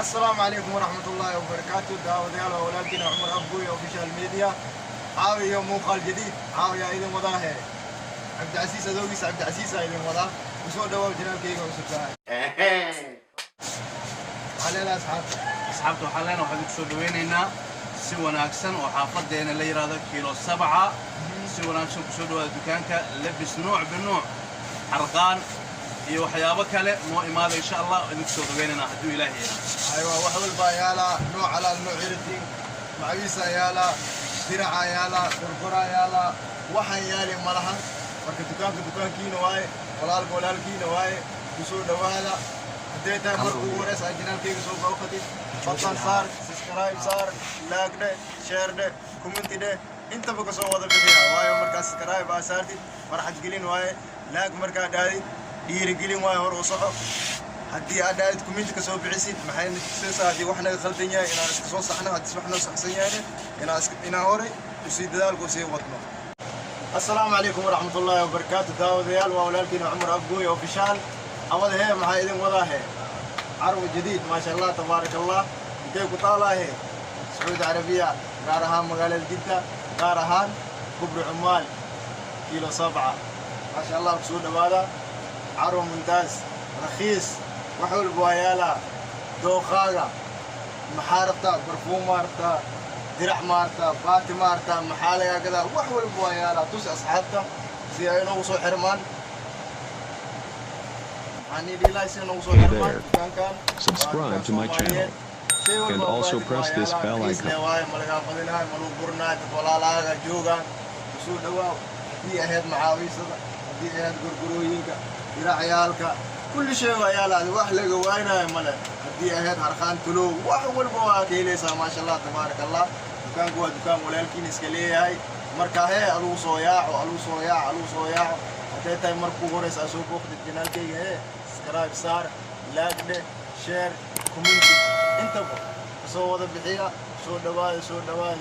السلام عليكم ورحمة الله وبركاته. داوديال وولادنا عمر أبوي وفيشال ميديا. عاوي يوم مقال جديد، عاوي يا إيدن وضاهي عبد العزيز أدوقيس عبد العزيز إيدن وضاه وسو دواب جناب كيكا وسبتاها. علينا أصحابته حالنا وحدك سو دوينينا سوى أكسن وحافظنا اللي يراد كيلو 7 سوى أكسن سو دوا دكانك لبس نوع بالنوع حرقان iyo waxyaabo kale moo imaado insha Allah idin soo dhaweynana haduu Ilaahay aywa wax walba yaala nooc ala nooc irti macwiisa yaala diraca yaala gurgura yaala waxan yaali malahan marka dukaankiina waay walaalkiina waay kusoo dhawaada hadeeta markuu wareys ajnaalkayga soo booqatid fadlan saar subscribe saar like de share de comment de inta baga soo wada bixiya waayo markaas subscribe asaartid farxad gelin waay like marka dhaadid dhiirigelin waay hor u soco haddii aad aad comment ka soo bixisid maxay natiijada haddii wax naga khaldan yahay inaan iska soo saxno haddii wax noo saxsan yahay inaan hore usii dadaalku sii wadno. السلام عليكم ورحمة الله وبركاته. داوديال وولادنا عمر أبوي وفيشال أول هي مع إذن وضاهي عرض جديد ما شاء الله تبارك الله كيف طالع هي سعود عربية قارهان مقالة جدة قارهان كبر عمال كيلو 7 ما شاء الله بسود هذا عرض ممتاز رخيص وحول بوايالا دوخاغا محاربتا برفوم مارتا درع مارتا باتي مارتا محالة كذا وحول بوايالا توس أصحابتا زي أي نوصو حرمان عني دي لايسي نوصو حرمان كان subscribe to my channel and also press this bell icon. ملقا فضلها ملو برنات ولالاغا جوغا وسو دواو دي أهد معاويسة دي أهد قرقروينكا درع عيالكا كل شيء ويالا واحد لقى وينها ملا دي أهد هرخان تلو وحول بواكي ليسا ما شاء الله تبارك الله دكان قوة دكان ولالكين اسكاليه هاي مركا هي ألو صوياع حتى مركو غوريس أسوق وقت الجنال كي هي سكرايب صار لايك ده شير كومنتي انت سو وضع بحيرة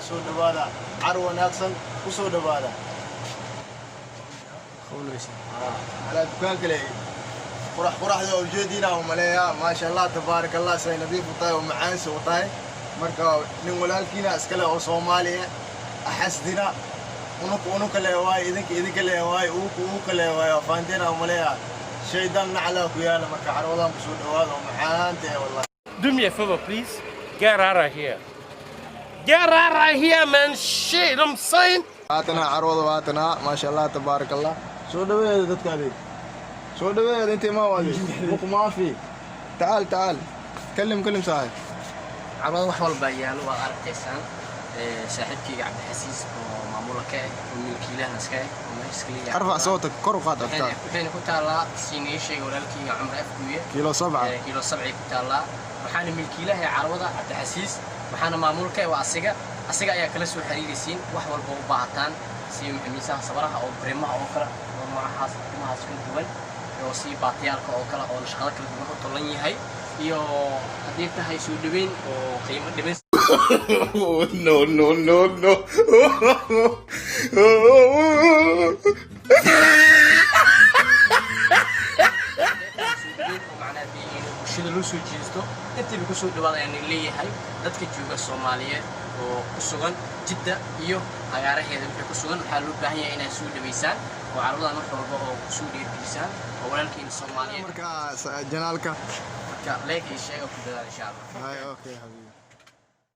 سو دوادا عروة ناقصا وسو دوادا على دكان كلي قرح ذو الجدينا وملايا ما شاء الله تبارك الله سي نظيف وطاي ومعانس وطاي مركا نولالكينا اسكلا او صوماليا احسدنا ونك اللي هواي اذنك اللي هواي اوك اللي هواي فاندينا وملايا شيطان نعلى ويانا مركا عروضان بسود هذا ومعانتي والله. Do me a favor, please. Get out of here. Get out of here, man. Shit, I'm saying. هاتنا عروض وهاتنا ما شاء الله تبارك الله. شو دوي دتك شو دوي انت ما واجي ما في. تعال كلم صاحب. عروض wax walba yaalo waa arkaysaan saaxiibkii عبد العزيز oo maamulka milkiilaha iska ارفع صوتك كور وقاعد افتح. waxayna ku taalaa siinayshayga walaalkii Cumar Afkuye كيلو 7 كيلو 7 ku taalaa waxaana milkiilaha carwada عبد العزيز waxaana maamulka waa asiga ayaa kala soo xiriiraysiin wax walba u baahataan si miisaha sabaraha oo brimaha oo kala oo noocaas qiimahaas ku duwan oo si baatiyaalka oo kala oo shaqada kala duwan u tolan yahay iyo hadii tahay soo dhaweyn oo qiimo dhimis no sida loo soo jeesto intii lagu soo dhawaad ayaan leeyahay dadka jooga Soomaaliyeed oo ku sugan Jidda iyo agaaraheeda wixii ku sugan waxa loo baahan yahay inay soo dhaweysaan oo carruurdan wax walba oo ku soo dhiirigelisan oo walaalkiin Soomaaliyeed marka janaalka marka leeg ay sheego ku dadaal insha Allah. Okay habibi.